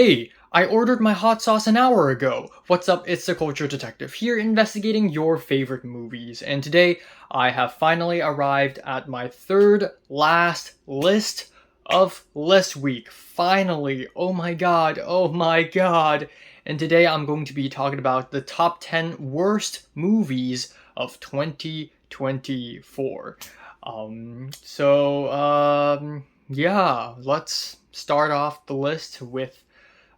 Hey, I ordered my hot sauce an hour ago. What's up? It's the Culture Detective here investigating your favorite movies. And today I have finally arrived at my third last list of list week. Finally. Oh my god. Oh my god. And today I'm going to be talking about the top 10 worst movies of 2024. Yeah, let's start off the list with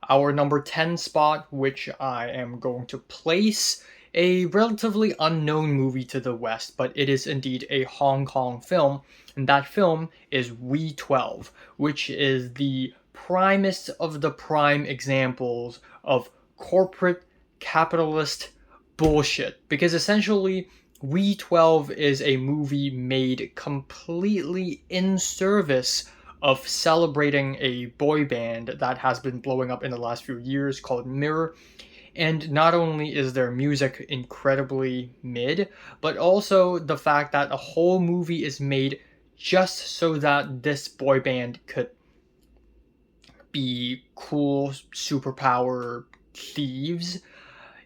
our number 10 spot, which I am going to place a relatively unknown movie to the West, but it is indeed a Hong Kong film, and that film is We 12, which is the primest of the prime examples of corporate capitalist bullshit. Because essentially, We 12 is a movie made completely in service of celebrating a boy band that has been blowing up in the last few years called Mirror. And not only is their music incredibly mid, but also the fact that a whole movie is made just so that this boy band could be cool superpower thieves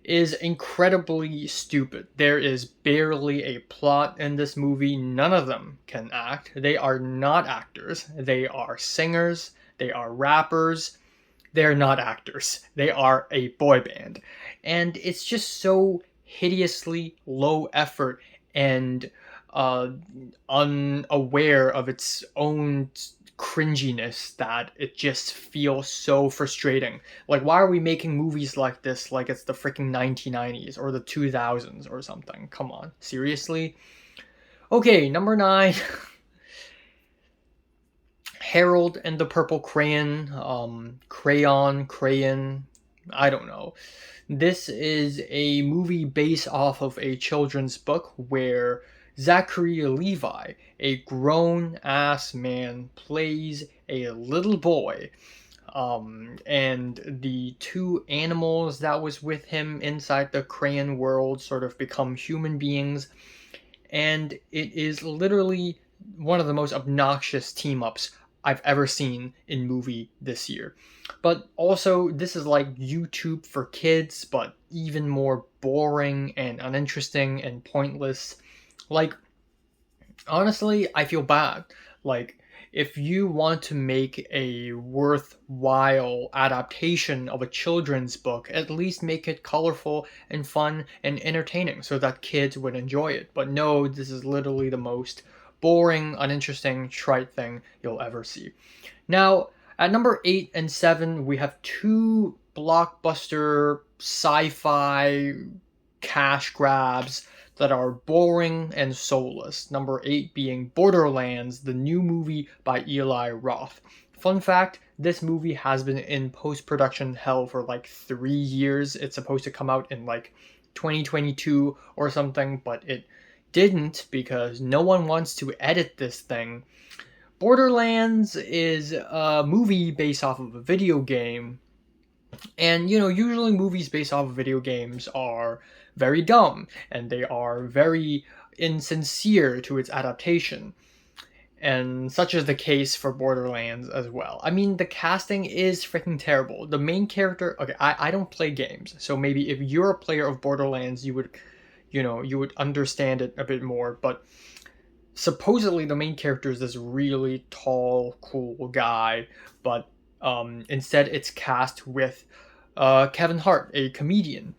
is incredibly stupid. There is barely a plot in this movie. None of them can act. They are not actors. They are singers. They are rappers. They're not actors. They are a boy band. And it's just so hideously low effort and uh, unaware of its own cringiness that it just feels so frustrating. Like, why are we making movies like this like it's the freaking 1990s or the 2000s or something? Come on, seriously? Okay, number 9. Harold and the Purple Crayon, Crayon, I don't know. This is a movie based off of a children's book where Zachary Levi, a grown ass man, plays a little boy. And the two animals that was with him inside the crayon world sort of become human beings. And it is literally one of the most obnoxious team ups I've ever seen in movie this year. But also, this is like YouTube for kids, but even more boring and uninteresting and pointless. Like, honestly, I feel bad. Like, if you want to make a worthwhile adaptation of a children's book, at least make it colorful and fun and entertaining so that kids would enjoy it. But no, this is literally the most boring, uninteresting, trite thing you'll ever see. Now, at number 8 and 7, we have two blockbuster sci fi cash grabs that are boring and soulless. Number 8 being Borderlands, the new movie by Eli Roth. Fun fact, this movie has been in post-production hell for like 3 years. It's supposed to come out in like 2022 or something, but it didn't because no one wants to edit this thing. Borderlands is a movie based off of a video game. And, usually movies based off of video games are very dumb and they are very insincere to its adaptation. And such is the case for Borderlands as well. I mean, the casting is freaking terrible. The main character, okay, I don't play games, so maybe if you're a player of Borderlands, you would understand it a bit more, but supposedly the main character is this really tall, cool guy, but instead it's cast with Kevin Hart, a comedian,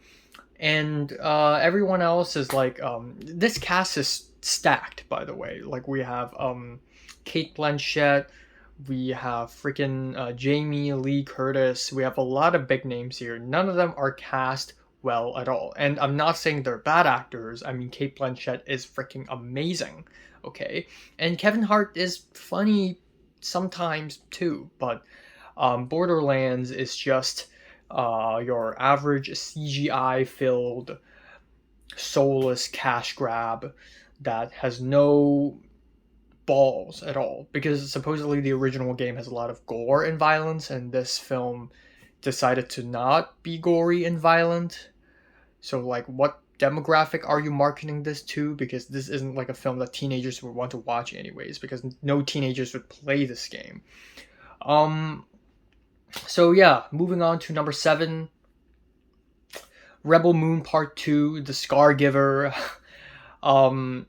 and everyone else is like this cast is stacked. By the way, like we have Kate Blanchett, we have freaking Jamie Lee Curtis. We have a lot of big names here. None of them are cast well at all. And I'm not saying they're bad actors. I mean, Kate Blanchett is freaking amazing. Okay, and Kevin Hart is funny sometimes too, but Borderlands is just your average CGI filled soulless cash grab that has no balls at all, because supposedly the original game has a lot of gore and violence, and this film decided to not be gory and violent. So, like, what demographic are you marketing this to? Because this isn't like a film that teenagers would want to watch anyways, because no teenagers would play this game. Um, So yeah, moving on to number 7, Rebel Moon Part 2, The Scar Giver. um,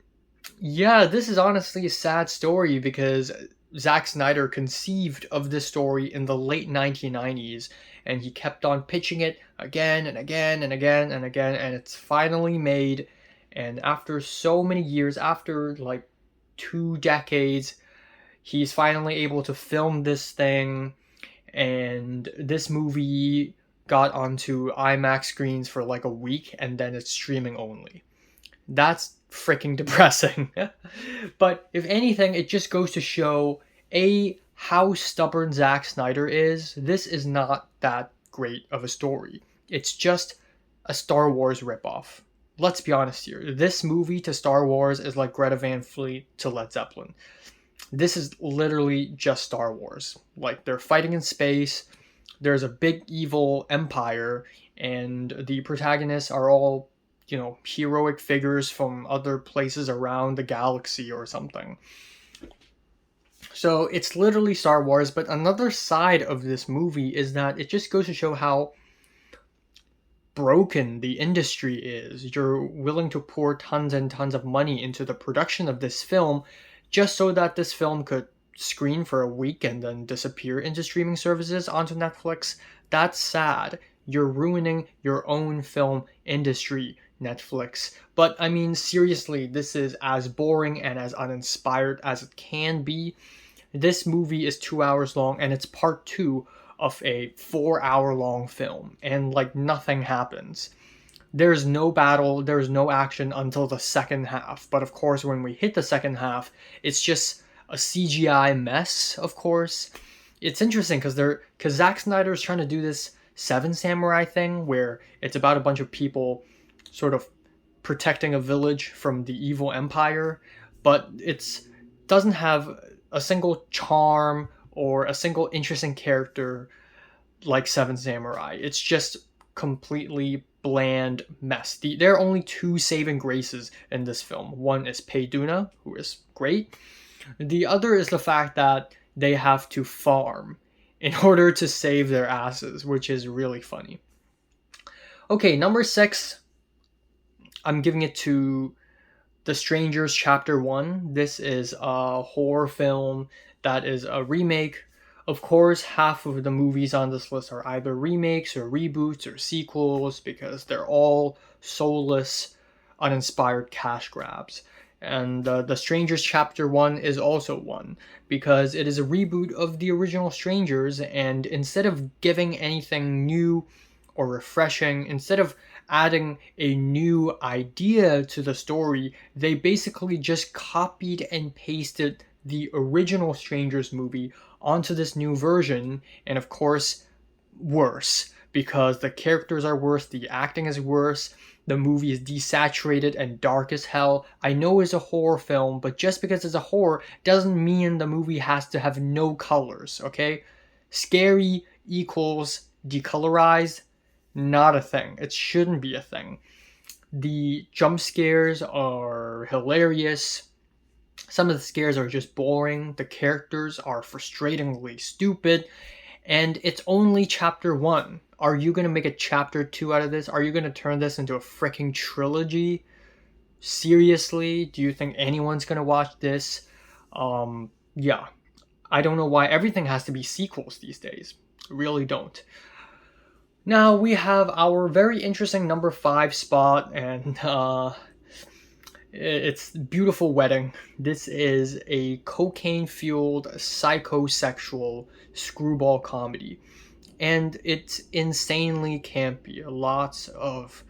yeah, this is honestly a sad story because Zack Snyder conceived of this story in the late 1990s and he kept on pitching it again and again and again and again, and it's finally made. And after so many years, after like 2 decades, he's finally able to film this thing, and this movie got onto IMAX screens for like a week and then it's streaming only. That's freaking depressing. But if anything, it just goes to show how stubborn Zack Snyder is. This is not that great of a story. It's just a Star Wars ripoff. Let's be honest here. This movie to Star Wars is like Greta Van Fleet to Led Zeppelin. This is literally just Star Wars. Like, they're fighting in space, there's a big evil empire, and the protagonists are all, heroic figures from other places around the galaxy or something. So it's literally Star Wars, but another side of this movie is that it just goes to show how broken the industry is. You're willing to pour tons and tons of money into the production of this film just so that this film could screen for a week and then disappear into streaming services onto Netflix. That's sad. You're ruining your own film industry, Netflix. But I mean, seriously, this is as boring and as uninspired as it can be. This movie is 2 hours long and it's part 2 of a 4 hour long film, and like nothing happens. There's no battle, there's no action until the second half. But of course, when we hit the second half, it's just a CGI mess, of course. It's interesting because Zack Snyder is trying to do this Seven Samurai thing where it's about a bunch of people sort of protecting a village from the evil empire, but it doesn't have a single charm or a single interesting character like Seven Samurai. It's just completely bland mess. There are only 2 saving graces in this film. One is Pei Duna, who is great. The other is the fact that they have to farm in order to save their asses, which is really funny. Okay, number 6, I'm giving it to The Strangers Chapter 1. This is a horror film that is a remake. Of course, half of the movies on this list are either remakes or reboots or sequels because they're all soulless, uninspired cash grabs. And The Strangers Chapter 1 is also one because it is a reboot of the original Strangers, and instead of giving anything new or refreshing, instead of adding a new idea to the story, they basically just copied and pasted the original Strangers movie onto this new version, and of course, worse, because the characters are worse, the acting is worse, the movie is desaturated and dark as hell. I know it's a horror film, but just because it's a horror doesn't mean the movie has to have no colors, okay? Scary equals decolorized, not a thing. It shouldn't be a thing. The jump scares are hilarious. Some of the scares are just boring. The characters are frustratingly stupid. And it's only chapter 1. Are you going to make a chapter 2 out of this? Are you going to turn this into a freaking trilogy? Seriously? Do you think anyone's going to watch this? Yeah. I don't know why everything has to be sequels these days. Really don't. Now we have our very interesting number 5 spot, and it's Beautiful Wedding. This is a cocaine-fueled, psychosexual screwball comedy, and it's insanely campy. Lots of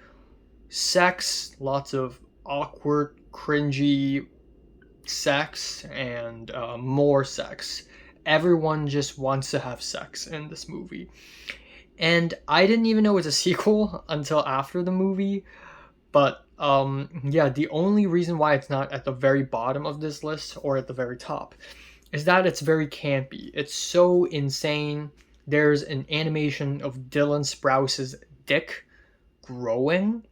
sex, lots of awkward, cringy sex, and more sex. Everyone just wants to have sex in this movie. And I didn't even know it was a sequel until after the movie. But yeah, the only reason why it's not at the very bottom of this list or at the very top is that it's very campy. It's so insane. There's an animation of Dylan Sprouse's dick growing.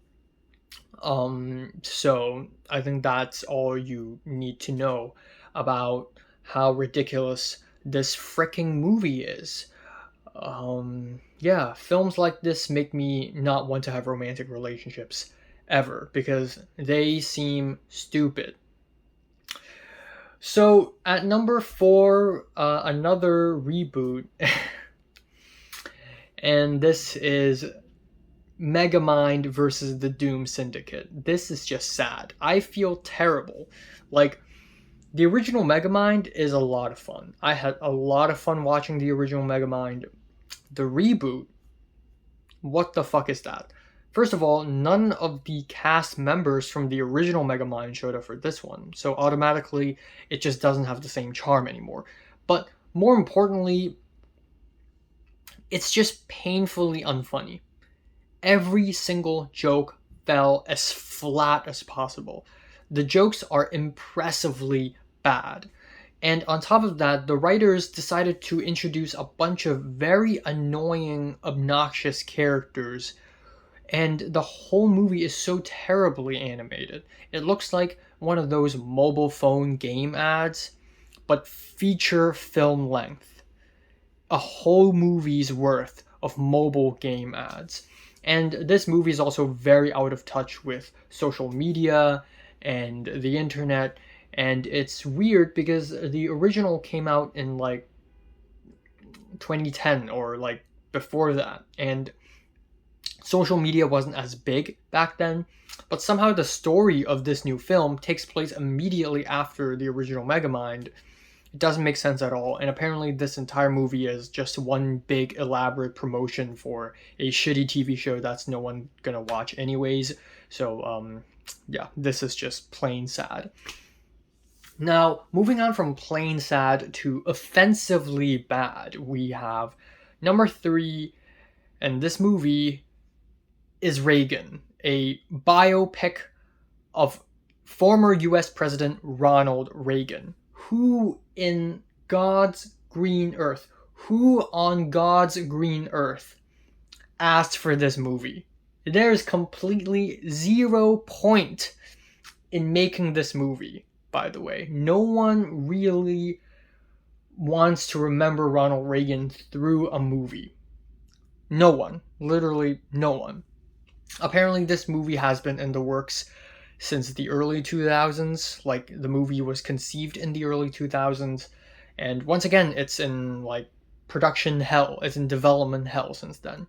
So I think that's all you need to know about how ridiculous this freaking movie is. Yeah, films like this make me not want to have romantic relationships ever because they seem stupid. So at number four, another reboot, and this is Megamind versus the Doom Syndicate. This is just sad. I feel terrible. Like, the original Megamind is a lot of fun. I had a lot of fun watching the original Megamind. The reboot, what the fuck is that? First of all, none of the cast members from the original Megamind showed up for this one, so automatically it just doesn't have the same charm anymore. But more importantly, it's just painfully unfunny. Every single joke fell as flat as possible. The jokes are impressively bad. And on top of that, the writers decided to introduce a bunch of very annoying, obnoxious characters, and the whole movie is so terribly animated. It looks like one of those mobile phone game ads, but feature film length. A whole movie's worth of mobile game ads. And this movie is also very out of touch with social media and the internet. And it's weird because the original came out in like 2010 or like before that. And social media wasn't as big back then. But somehow the story of this new film takes place immediately after the original Megamind. It doesn't make sense at all, and apparently this entire movie is just one big elaborate promotion for a shitty TV show that's no one gonna watch anyways. So yeah, this is just plain sad. Now, moving on from plain sad to offensively bad, we have number three, and this movie is Reagan, a biopic of former US President Ronald Reagan. Who in God's green earth, who on God's green earth asked for this movie? There's completely 0 point in making this movie, by the way. No one really wants to remember Ronald Reagan through a movie. No one. Literally no one. Apparently this movie has been in the works since the early 2000s. Like, the movie was conceived in the early 2000s, and once again it's in like production hell, it's in development hell since then.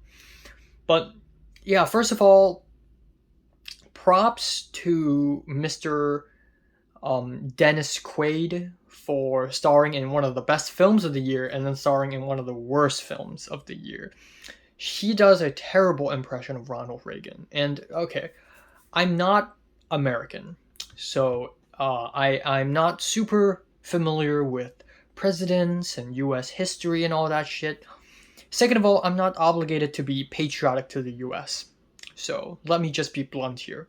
But yeah, first of all, props to Mr. Dennis Quaid for starring in one of the best films of the year and then starring in one of the worst films of the year. She does a terrible impression of Ronald Reagan. And okay, I'm not American, so I'm not super familiar with presidents and US history and all that shit. Second of all, I'm not obligated to be patriotic to the US. So let me just be blunt here.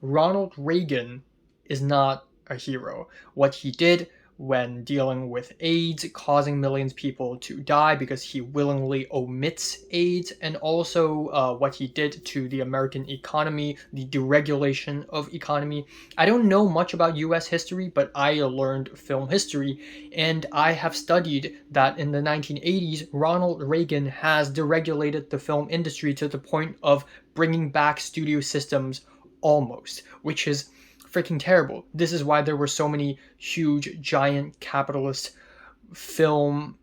Ronald Reagan is not a hero. What he did when dealing with AIDS, causing millions of people to die because he willingly omits AIDS, and also what he did to the American economy, the deregulation of economy. I don't know much about US history, but I learned film history, and I have studied that in the 1980s, Ronald Reagan has deregulated the film industry to the point of bringing back studio systems almost, which is freaking terrible. This is why there were so many huge, giant capitalist film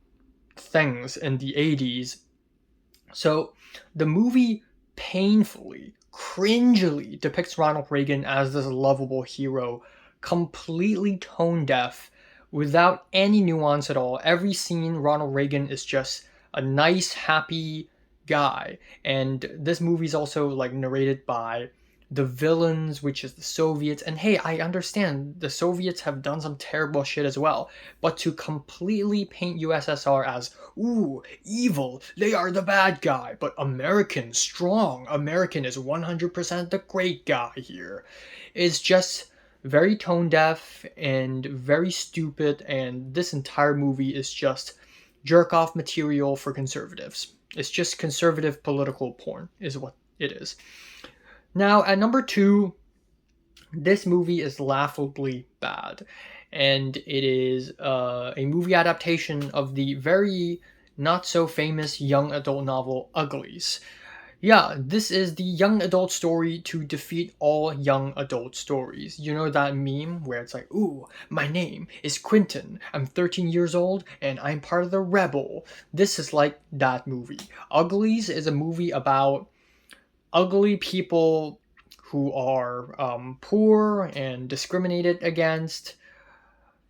things in the 80s. So the movie painfully, cringily depicts Ronald Reagan as this lovable hero, completely tone deaf, without any nuance at all. Every scene, Ronald Reagan is just a nice, happy guy. And this movie is also like narrated by the villains, which is the Soviets. And hey, I understand the Soviets have done some terrible shit as well, but to completely paint USSR as, ooh, evil, they are the bad guy, but American, strong, American is 100% the great guy here, is just very tone deaf and very stupid, and this entire movie is just jerk off material for conservatives. It's just conservative political porn, is what it is. Now, at number two, this movie is laughably bad, and it is a movie adaptation of the very not so famous young adult novel Uglies. Yeah, this is the young adult story to defeat all young adult stories. You know that meme where it's like, ooh, my name is Quentin. I'm 13 years old and I'm part of the rebel. This is like that movie. Uglies is a movie about ugly people who are poor and discriminated against,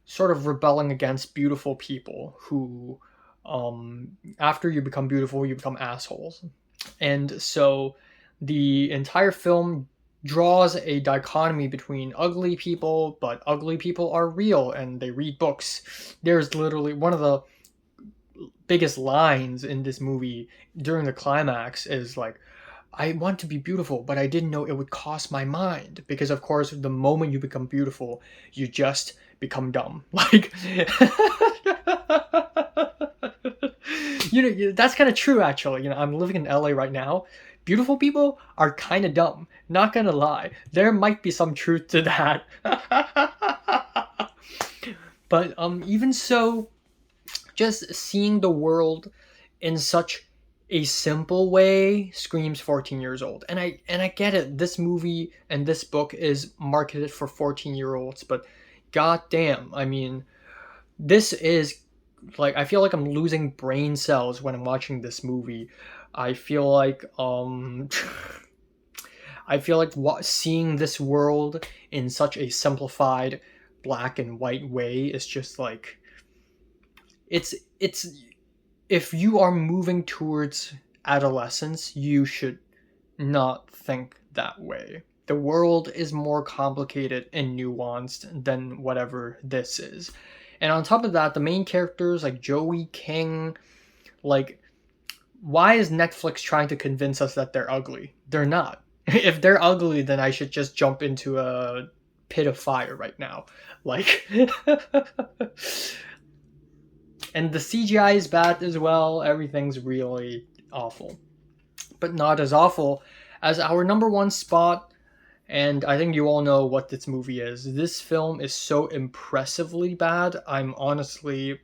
sort of rebelling against beautiful people who, after you become beautiful, you become assholes. And so the entire film draws a dichotomy between ugly people, but ugly people are real and they read books. There's literally one of the biggest lines in this movie during the climax is like, I want to be beautiful, but I didn't know it would cost my mind. Because, of course, the moment you become beautiful, you just become dumb. Like, that's kind of true, actually. I'm living in LA right now. Beautiful people are kind of dumb. Not gonna lie. There might be some truth to that. But even so, just seeing the world in such a simple way screams 14 years old. And I get it. This movie and this book is marketed for 14-year-olds, but goddamn, I mean, this is like, I feel like I'm losing brain cells when I'm watching this movie. I feel like seeing this world in such a simplified black and white way is just like, it's if you are moving towards adolescence, you should not think that way. The world is more complicated and nuanced than whatever this is. And on top of that, the main characters like Joey King, like, why is Netflix trying to convince us that they're ugly? They're not. If they're ugly, then I should just jump into a pit of fire right now. Like, and the CGI is bad as well. Everything's really awful. But not as awful as our number one spot, and I think you all know what this movie is. This film is so impressively bad, I'm honestly,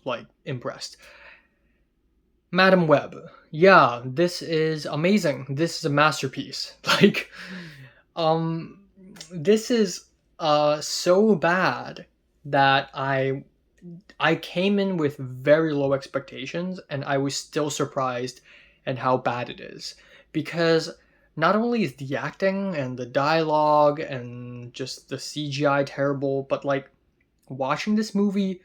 like, impressed. Madam Web. Yeah, this is amazing. This is a masterpiece. Like, um, this is so bad that I came in with very low expectations, and I was still surprised at how bad it is. Because not only is the acting and the dialogue and just the CGI terrible, but like, watching this movie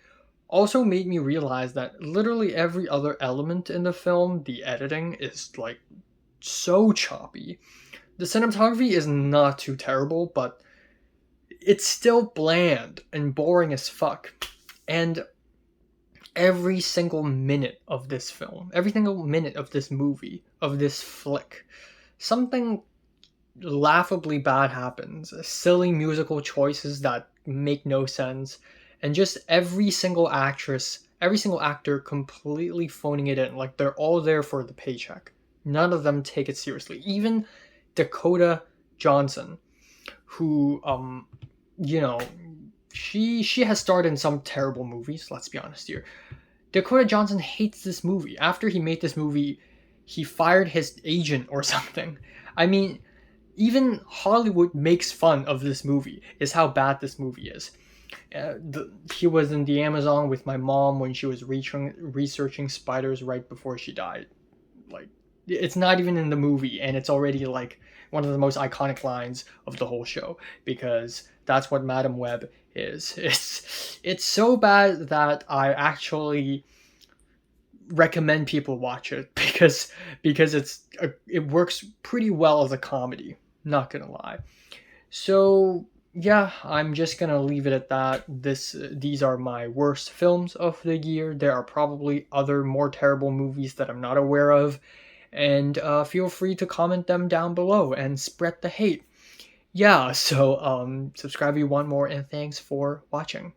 also made me realize that literally every other element in the film, the editing is like so choppy. The cinematography is not too terrible, but it's still bland and boring as fuck. And every single minute of this film, every single minute of this movie, of this flick, something laughably bad happens. Silly musical choices that make no sense, and just every single actor completely phoning it in. Like, they're all there for the paycheck. None of them take it seriously. Even Dakota Johnson, who, she has starred in some terrible movies, let's be honest here. Dakota Johnson hates this movie. After he made this movie, he fired his agent or something. I mean, even Hollywood makes fun of this movie, is how bad this movie is. He was in the Amazon with my mom when she was researching spiders right before she died. Like, it's not even in the movie, and it's already like one of the most iconic lines of the whole show, because that's what Madam Web is. It's so bad that I actually recommend people watch it, because it works pretty well as a comedy, not gonna lie. So yeah, I'm just gonna leave it at that. These are my worst films of the year. There are probably other more terrible movies that I'm not aware of, and feel free to comment them down below and spread the hate. Yeah, so subscribe if you want more, and thanks for watching.